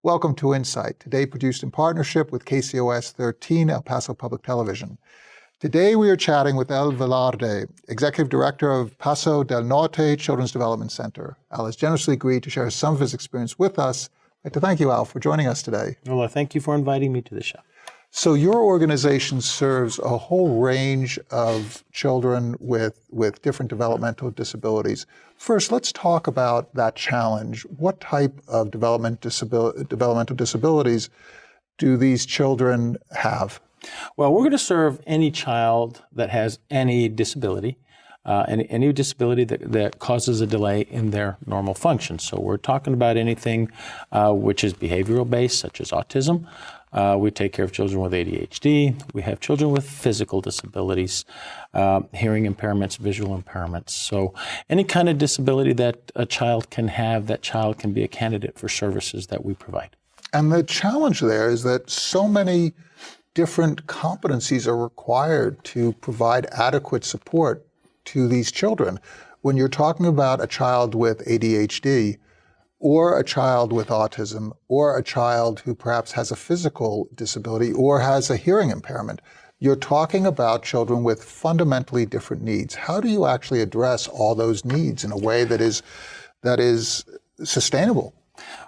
Welcome to Insight, today produced in partnership with KCOS 13 El Paso Public Television. Today we are chatting with El Velarde, Executive Director of Paso del Norte Children's Development Center. Al has generously agreed to share some of his experience with us. I'd like to thank you, Al, for joining us today. Well, thank you for inviting me to the show. So your organization serves a whole range of children with different developmental disabilities. First, let's talk about that challenge. What type of developmental disabilities do these children have? Well, we're going to serve any child that has any disability, any disability that causes a delay in their normal function. So we're talking about anything which is behavioral based, such as autism. We take care of children with ADHD. We have children with physical disabilities, hearing impairments, visual impairments. So any kind of disability that a child can have, that child can be a candidate for services that we provide. And the challenge there is that so many different competencies are required to provide adequate support to these children. When you're talking about a child with ADHD, or a child with autism, or a child who perhaps has a physical disability or has a hearing impairment, you're talking about children with fundamentally different needs. How do you actually address all those needs in a way that is sustainable?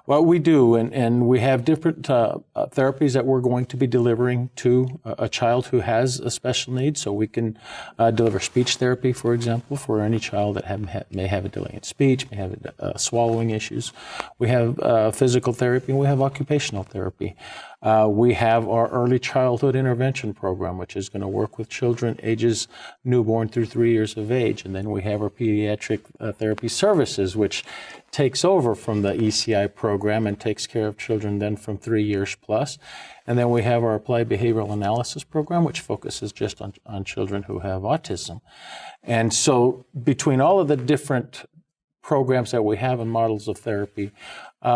Well, we do, and we have different therapies that we're going to be delivering to a child who has a special need. So we can deliver speech therapy, for example, for any child that may have a delay in speech, may have swallowing issues. We have physical therapy, and we have occupational therapy. We have our early childhood intervention program, which is going to work with children ages newborn through 3 years of age. And then we have our pediatric therapy services, which takes over from the ECI program and takes care of children then from 3 years plus. And then we have our applied behavioral analysis program, which focuses just on children who have autism. And so between all of the different programs that we have and models of therapy,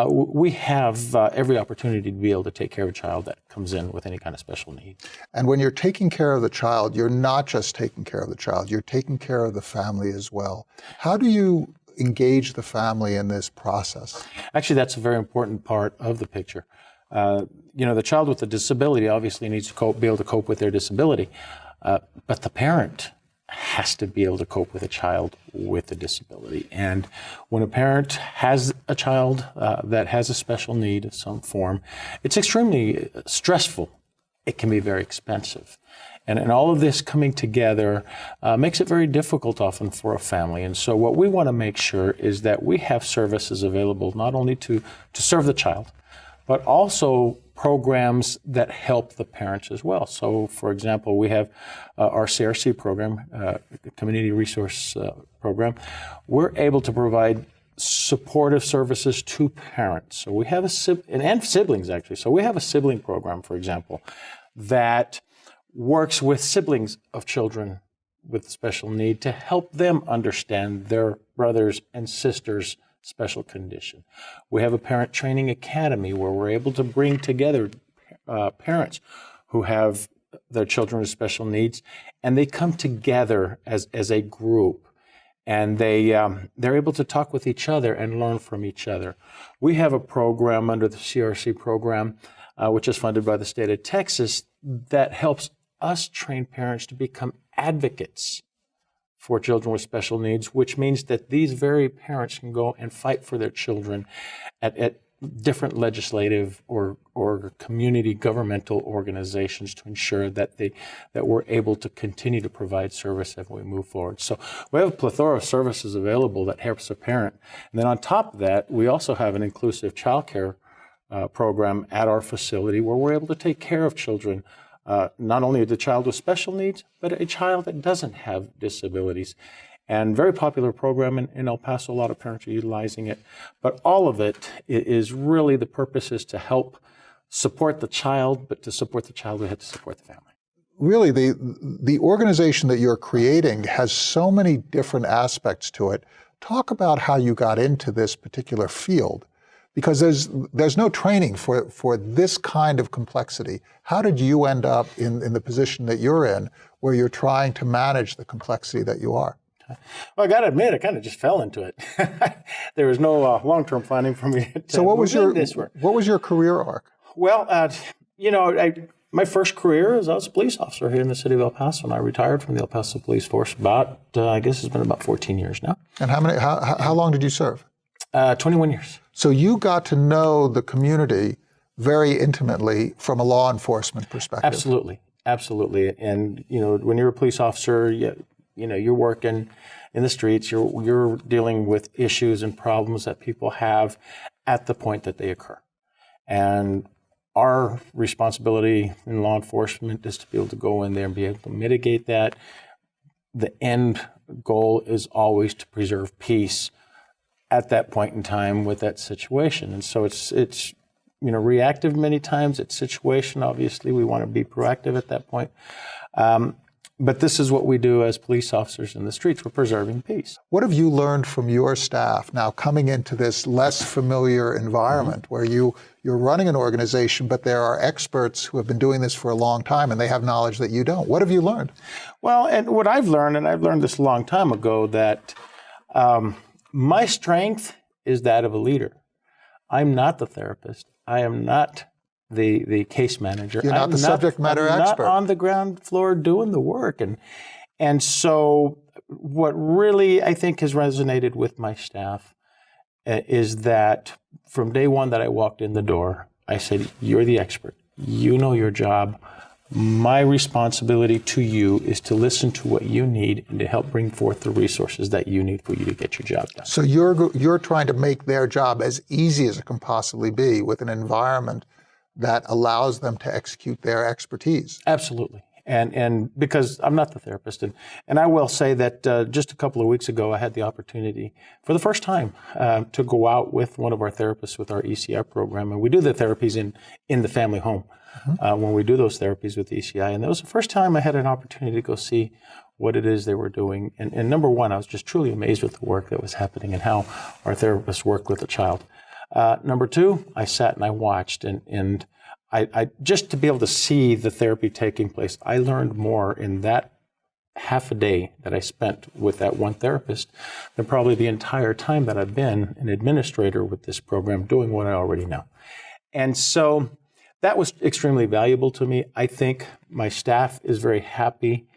we have every opportunity to be able to take care of a child that comes in with any kind of special need. And when you're taking care of the child, you're not just taking care of the child, you're taking care of the family as well. How do you engage the family in this process? Actually, that's a very important part of the picture. The child with a disability obviously needs to be able to cope with their disability, but the parent has to be able to cope with a child with a disability. And when a parent has a child that has a special need of some form, it's extremely stressful. It can be very expensive. And all of this coming together makes it very difficult often for a family. And so what we want to make sure is that we have services available not only to serve the child, but also programs that help the parents as well. So, for example, we have our CRC program, Community Resource Program. We're able to provide supportive services to parents. So we have and siblings, actually. So we have a sibling program, for example, that works with siblings of children with special need to help them understand their brothers and sisters' special condition. We have a parent training academy where we're able to bring together parents who have their children with special needs, and they come together as a group, and they're able to talk with each other and learn from each other. We have a program under the CRC program, which is funded by the state of Texas, that helps us train parents to become advocates for children with special needs, which means that these very parents can go and fight for their children at different legislative or community governmental organizations to ensure that we're able to continue to provide service as we move forward. So we have a plethora of services available that helps a parent. And then on top of that, we also have an inclusive child care program at our facility where we're able to take care of children, not only the child with special needs, but a child that doesn't have disabilities. And very popular program in El Paso, a lot of parents are utilizing it. But all of it is really, the purpose is to help support the child, but to support the child, we have to support the family. Really, the organization that you're creating has so many different aspects to it. Talk about how you got into this particular field, because there's no training for this kind of complexity. How did you end up in the position that you're in, where you're trying to manage the complexity that you are? Well, I got to admit, I kind of just fell into it. There was no long-term planning for me. So what was your career arc? Well, my first career is I was a police officer here in the city of El Paso, and I retired from the El Paso Police Force about, I guess it's been about 14 years now. And how long did you serve? 21 years. So you got to know the community very intimately from a law enforcement perspective. Absolutely. Absolutely. And, when you're a police officer, you're working in the streets, you're dealing with issues and problems that people have at the point that they occur. And our responsibility in law enforcement is to be able to go in there and be able to mitigate that. The end goal is always to preserve peace at that point in time with that situation. And so it's reactive many times. It's situation. Obviously, we want to be proactive at that point. But this is what we do as police officers in the streets. We're preserving peace. What have you learned from your staff now coming into this less familiar environment where you're running an organization, but there are experts who have been doing this for a long time and they have knowledge that you don't? What have you learned? Well, and what I've learned, and I've learned this a long time ago, that my strength is that of a leader. I'm not the therapist. I am not the case manager. You're not the subject matter expert. I'm not on the ground floor doing the work. And so what really I think has resonated with my staff is that from day one that I walked in the door, I said, you're the expert. You know your job. My responsibility to you is to listen to what you need and to help bring forth the resources that you need for you to get your job done. So you're trying to make their job as easy as it can possibly be with an environment that allows them to execute their expertise. Absolutely. And because I'm not the therapist. And I will say that just a couple of weeks ago, I had the opportunity for the first time to go out with one of our therapists with our ECI program. And we do the therapies in the family home when we do those therapies with ECI. And that was the first time I had an opportunity to go see what it is they were doing. And number one, I was just truly amazed with the work that was happening and how our therapists worked with the child. Number two, I sat and I watched, and I just to be able to see the therapy taking place, I learned more in that half a day that I spent with that one therapist than probably the entire time that I've been an administrator with this program doing what I already know. And so that was extremely valuable to me. I think my staff is very happy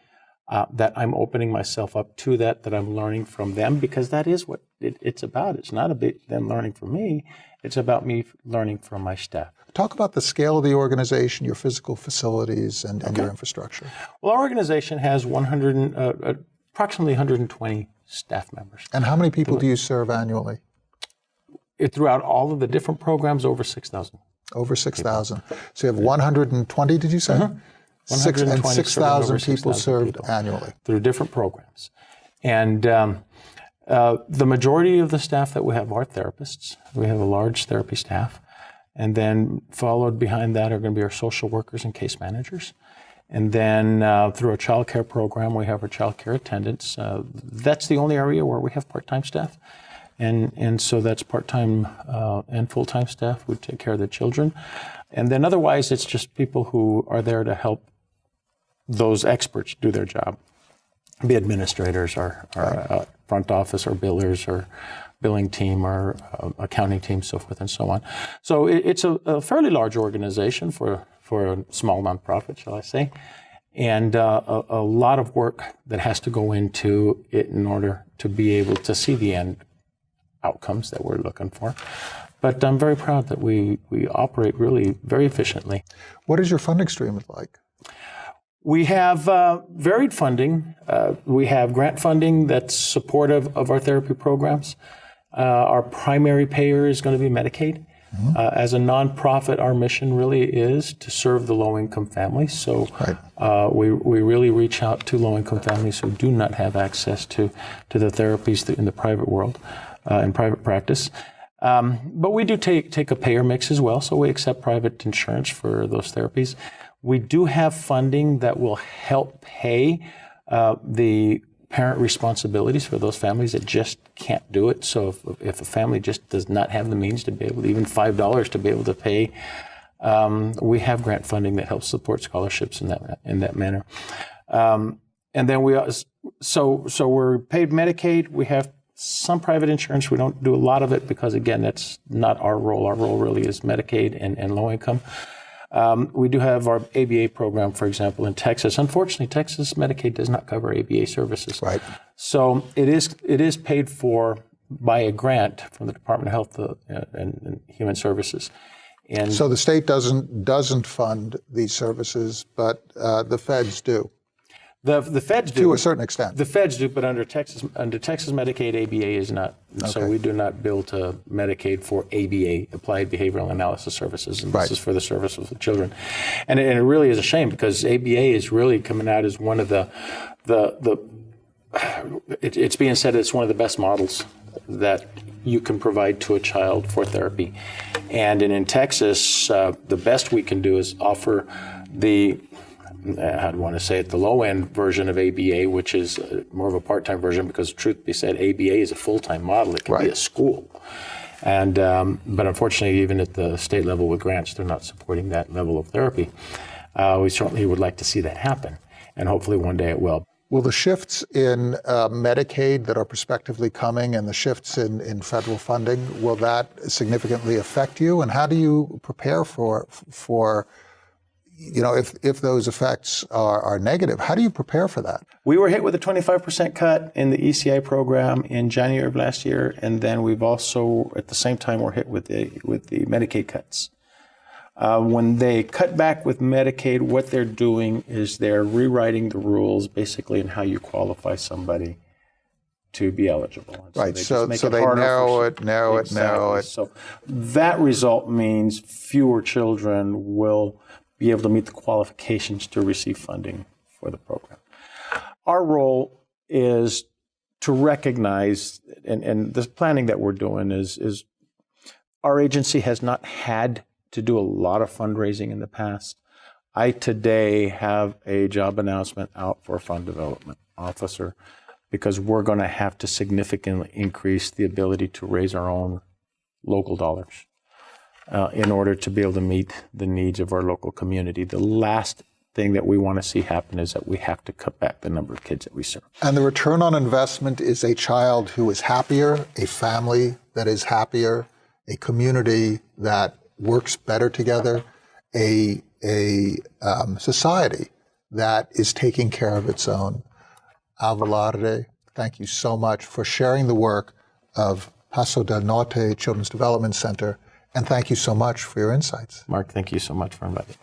that I'm opening myself up to that I'm learning from them, because that is what it's about. It's not about them learning from me. It's about me learning from my staff. Talk about the scale of the organization, your physical facilities, and your infrastructure. Well, our organization has approximately 120 staff members. And how many people do you serve annually? Throughout all of the different programs, over 6,000. Over 6,000. So you have 120, did you say? Mm-hmm. 6,000 people served annually. Through different programs. And the majority of the staff that we have are therapists. We have a large therapy staff. And then followed behind that are going to be our social workers and case managers. And then through our child care program, we have our child care attendants. That's the only area where we have part-time staff. And so that's part-time and full-time staff who take care of the children. And then otherwise, it's just people who are there to help those experts do their job. Be administrators, or front office, or billers, or billing team, or accounting team, so forth and so on. So it's a fairly large organization for a small nonprofit, shall I say, and a lot of work that has to go into it in order to be able to see the end outcomes that we're looking for. But I'm very proud that we operate really very efficiently. What is your funding stream like? We have varied funding. We have grant funding that's supportive of our therapy programs. Our primary payer is going to be Medicaid. Mm-hmm. As a nonprofit, our mission really is to serve the low-income families. So we really reach out to low-income families who do not have access to the therapies in the private world, in private practice. But we do take a payer mix as well, so we accept private insurance for those therapies. We do have funding that will help pay the parent responsibilities for those families that just can't do it. So if a family just does not have the means to be able to, even $5 to be able to pay, we have grant funding that helps support scholarships in that manner. And then so we're paid Medicaid. We have some private insurance. We don't do a lot of it because, again, that's not our role. Our role really is Medicaid and low income. We do have our ABA program, for example, in Texas. Unfortunately, Texas Medicaid does not cover ABA services. Right. So it is paid for by a grant from the Department of Health and Human Services. And so the state doesn't fund these services, but the feds do. The feds do to a certain extent. The feds do, but under Texas Medicaid, ABA is not. So we do not bill to Medicaid for ABA, Applied Behavioral Analysis Services, and this is for the service of the children. And it really is a shame because ABA is really coming out as one of it's being said it's one of the best models that you can provide to a child for therapy. And in Texas, the best we can do is offer I'd want to say it, the low-end version of ABA, which is more of a part-time version because, truth be said, ABA is a full-time model. It can be a school. And but unfortunately, even at the state level with grants, they're not supporting that level of therapy. We certainly would like to see that happen, and hopefully one day it will. Will the shifts in Medicaid that are prospectively coming and the shifts in federal funding, will that significantly affect you? And how do you prepare for if those effects are negative, how do you prepare for that? We were hit with a 25% cut in the ECI program in January of last year, and then we've also, at the same time, we're hit with the Medicaid cuts. When they cut back with Medicaid, what they're doing is they're rewriting the rules basically in how you qualify somebody to be eligible. And so they narrow it. So that result means fewer children will be able to meet the qualifications to receive funding for the program. Our role is to recognize, and the planning that we're doing is our agency has not had to do a lot of fundraising in the past. I today have a job announcement out for a fund development officer because we're going to have to significantly increase the ability to raise our own local dollars. In order to be able to meet the needs of our local community. The last thing that we want to see happen is that we have to cut back the number of kids that we serve. And the return on investment is a child who is happier, a family that is happier, a community that works better together, a society that is taking care of its own. Velarde, thank you so much for sharing the work of Paso del Norte Children's Development Center. And thank you so much for your insights. Mark, thank you so much for inviting me.